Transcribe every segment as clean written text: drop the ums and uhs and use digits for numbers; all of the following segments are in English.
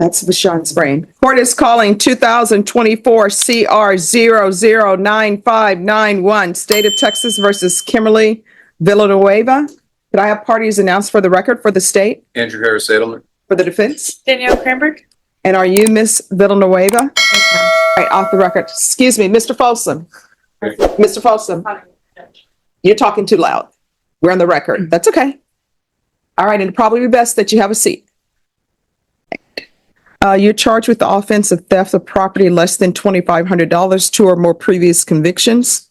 That's Vashon's brain. Court is calling 2024 CR 009591, State of Texas versus Kimberly Villanueva. Could I have parties announced for the record for the state? Andrew Harris Edelman. For the defense? Danielle Cranberg. And are you Miss Villanueva? Yes, ma'am. All right, off the record. Excuse me, Mr. Folsom. Mr. Folsom, you're talking too loud. We're on the record. That's okay. All right, and it'd probably be best that you have a seat. You're charged with the offense of theft of property less than $2,500, 2 or more previous convictions.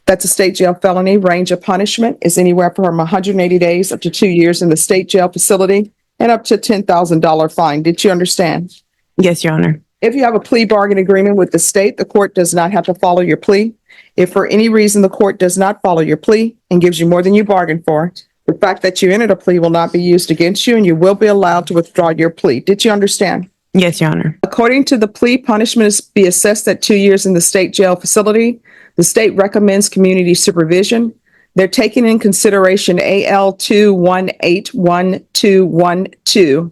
That's a state jail felony. Range of punishment is anywhere from 180 days up to 2 years in the state jail facility and up to $10,000 fine. Did you understand? Yes, Your Honor. If you have a plea bargain agreement with the state, the court does not have to follow your plea. If for any reason the court does not follow your plea and gives you more than you bargained for, the fact that you entered a plea will not be used against you and you will be allowed to withdraw your plea. Did you understand? Yes, Your Honor. According to the plea, punishment is be assessed at 2 years in the state jail facility. The state recommends community supervision. They're taking in consideration AL 2181212.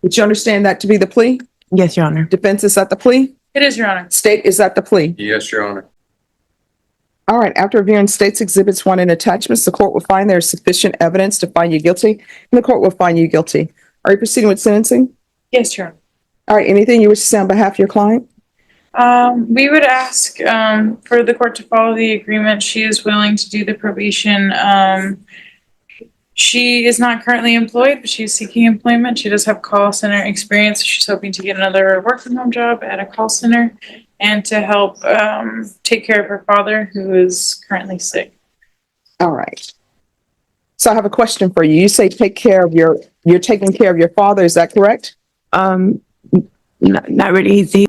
Did you understand that to be the plea? Yes, Your Honor. Defense is at the plea? It is, Your Honor. State is at the plea? Yes, Your Honor. All right, after reviewing state's exhibits 1 and attachments, the court will find there is sufficient evidence to find you guilty, and the court will find you guilty. Are you proceeding with sentencing? Yes, Your Honor. All right, anything you wish to say on behalf of your client? We would ask for the court to follow the agreement. She is willing to do the probation. She is not currently employed, but she's seeking employment. She does have call center experience. She's hoping to get another work from home job at a call center and to help take care of her father, who is currently sick. All right. So I have a question for you. You say you're taking care of your father. Is that correct? Not really. He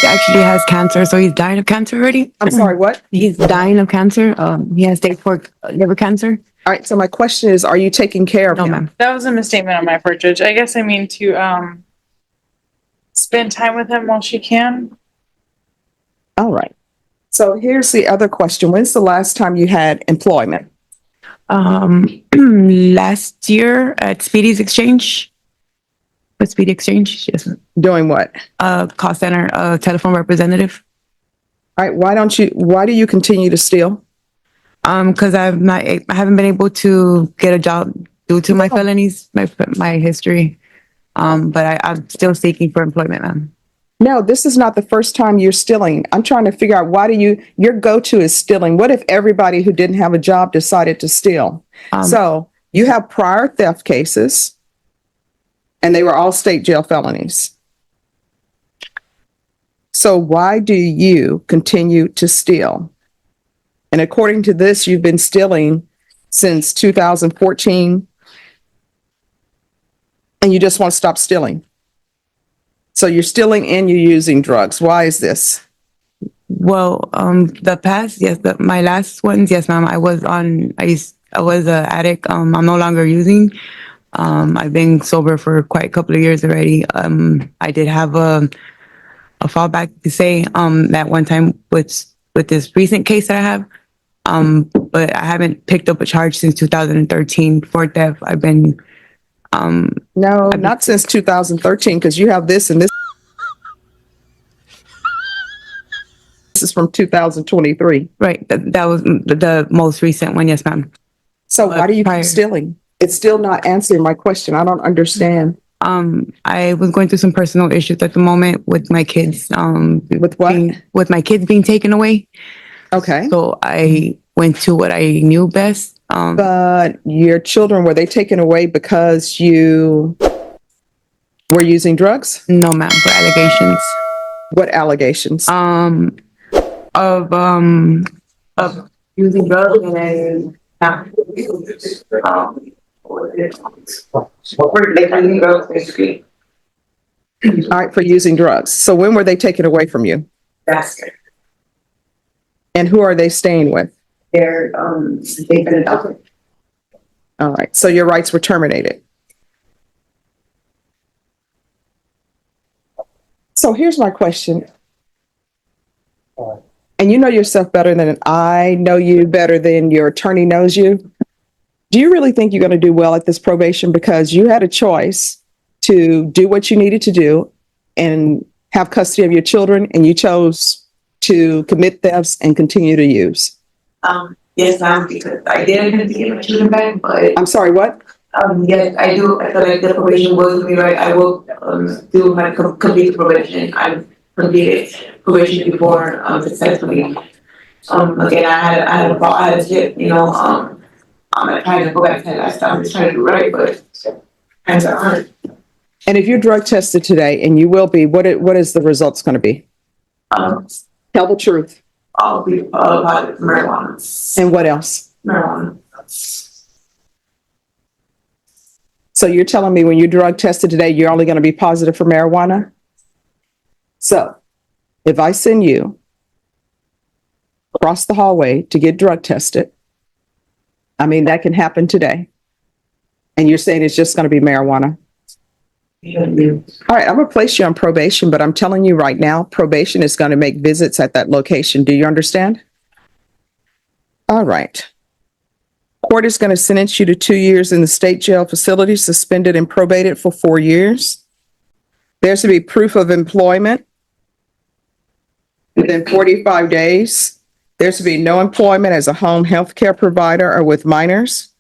actually has cancer, so he's dying of cancer already. I'm sorry, what? He's dying of cancer. He has stage 4 liver cancer. All right. So my question is, are you taking care of No, him? ma'am. That was a misstatement on my part, Judge. I guess I mean to spend time with him while she can. All right. So here's the other question. When's the last time you had employment? Last year at Speedy's Exchange. With Speedy Exchange, yes. Doing what? Call center, telephone representative. All right. Why do you continue to steal? Because I haven't been able to get a job due to my felonies, my history. But I'm still seeking for employment, ma'am. No, this is not the first time you're stealing. I'm trying to figure out your go-to is stealing. What if everybody who didn't have a job decided to steal? So you have prior theft cases and they were all state jail felonies. So why do you continue to steal? And according to this, you've been stealing since 2014 and you just want to stop stealing. So you're stealing and you're using drugs. Why is this? Well, the past, yes, my last ones, yes, ma'am. I was an addict. I'm no longer using. I've been sober for quite a couple of years already. I did have a fallback to say that one time with this recent case that I have. But I haven't picked up a charge since 2013 for theft. I've been No, not since 2013, because you have this and this. This is from 2023. Right. That was the most recent one. Yes, ma'am. So why do you keep stealing? It's still not answering my question. I don't understand. I was going through some personal issues at the moment with my kids. With what? With my kids being taken away. Okay. So I went to what I knew best. But your children, were they taken away because you were using drugs? No, ma'am. For allegations. What allegations? Of using drugs and All right, for using drugs. So when were they taken away from you? That's it. And who are they staying with? They've been adopted. All right, so your rights were terminated. So here's my question. And you know yourself better than I know you, better than your attorney knows you. Do you really think you're going to do well at this probation? Because you had a choice to do what you needed to do and have custody of your children, and you chose to commit thefts and continue to use. Yes, ma'am, because I didn't have to get my children back, but I'm sorry, what? yes, I do. I feel like the probation was me right. I will do my complete probation. I completed probation before successfully. Again, I had a tip, you know. I'm trying to go back to that last time. I'm just trying to do right, but hands are hard. And if you're drug tested today, and you will be, what is the results going to be? Tell the truth. I'll be about marijuana. And what else? Marijuana. So you're telling me when you're drug tested today, you're only going to be positive for marijuana? So if I send you across the hallway to get drug tested, I mean, that can happen today. And you're saying it's just going to be marijuana? Yeah. All right, I'm going to place you on probation, but I'm telling you right now, probation is going to make visits at that location. Do you understand? All right. Court is going to sentence you to 2 years in the state jail facility, suspended and probated for 4 years. There's to be proof of employment within 45 days. There's to be no employment as a home health care provider or with minors.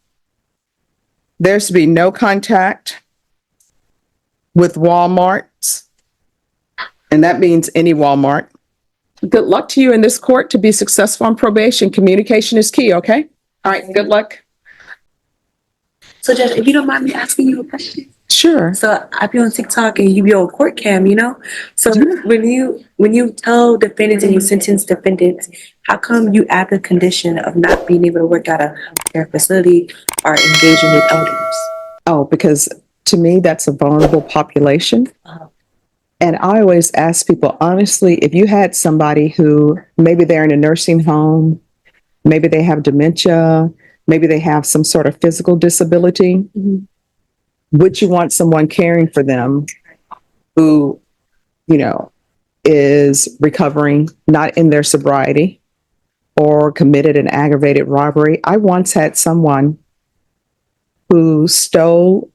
There's to be no contact with Walmarts, and that means any Walmart. Good luck to you in this court to be successful on probation. Communication is key, okay? All right, good luck. So, Judge, if you don't mind me asking you a question. Sure. So, I be on TikTok and you be on court cam, you know? So, when you tell defendants and you sentence defendants, how come you add the condition of not being able to work at a care facility or engaging with elders? Oh, because to me, that's a vulnerable population. And I always ask people, honestly, if you had somebody who maybe they're in a nursing home, maybe they have dementia, maybe they have some sort of physical disability, would you want someone caring for them who, you know, is recovering, not in their sobriety, or committed an aggravated robbery? I once had someone who stole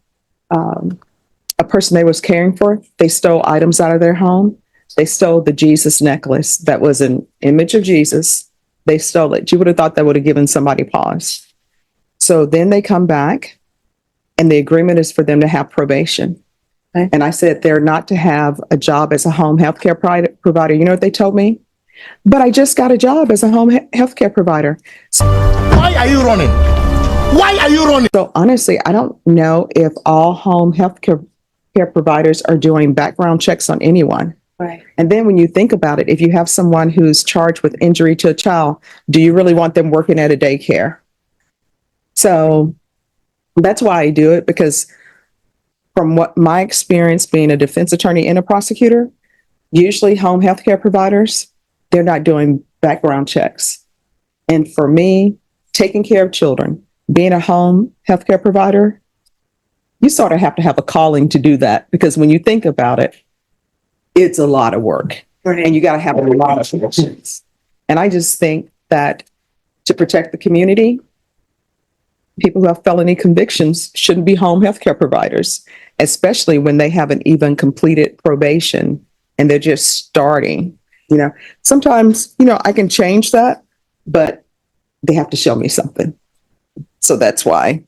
a person they was caring for. They stole items out of their home. They stole the Jesus necklace that was an image of Jesus. They stole it. You would have thought that would have given somebody pause. So then they come back, and the agreement is for them to have probation. Okay. And I said they're not to have a job as a home healthcare provider. You know what they told me? But I just got a job as a home healthcare provider. Why are you running? Why are you running? So honestly, I don't know if all home healthcare providers are doing background checks on anyone. Right. And then when you think about it, if you have someone who's charged with injury to a child, do you really want them working at a daycare? So that's why I do it, because from what my experience being a defense attorney and a prosecutor, usually home healthcare providers, they're not doing background checks. And for me, taking care of children, being a home healthcare provider, you sort of have to have a calling to do that, because when you think about it, it's a lot of work. Right. And you got to have a lot of connections. And I just think that to protect the community, people who have felony convictions shouldn't be home healthcare providers, especially when they haven't even completed probation and they're just starting. You know, sometimes, you know, I can change that, but they have to show me something. So that's why